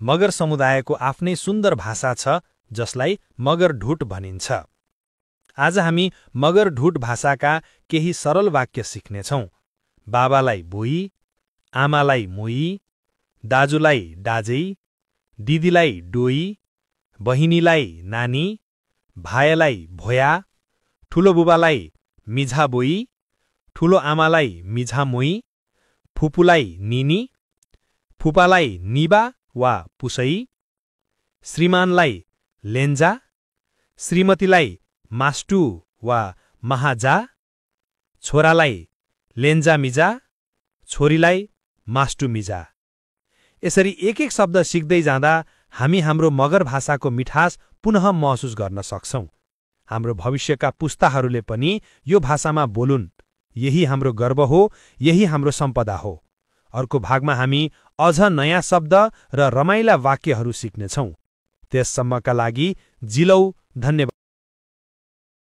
मगर समुदायको आफ्नै सुन्दर भाषा छ जसलाई मगर ढुट भनिन्छ। आज हामी मगर ढुट भाषाका केही सरल वाक्य सिक्नेछौँ। बाबालाई बुई, आमालाई मुई, दाजुलाई दाजै, दिदीलाई डोई, बहिनीलाई नानी, भाइलाई भोया, ठुलो बुबालाई मिझा बोई, ठुलो आमालाई मिझा मोई, फुपूलाई निनी, फुपालाई निबा वा पुसै, श्रीमानलाई लेन्जा, श्रीमतीलाई मास्टु वा महाजा, छोरालाई लेन्जा मिजा, छोरीलाई मास्टु मिजा। यसरी एक शब्द सिक्दै जाँदा हामी हाम्रो मगर भाषाको मिठास पुनः महसुस गर्न सक्छौं। हाम्रो भविष्यका पुस्ताहरूले पनि यो भाषामा बोलुन्। यही हाम्रो गर्व हो, यही हाम्रो सम्पदा हो। अर्को भागमा हामी अझ नयाँ शब्द र रमाइला वाक्यहरू सिक्नेछौं। त्यससम्मका लागि जिलौ, धन्यवाद।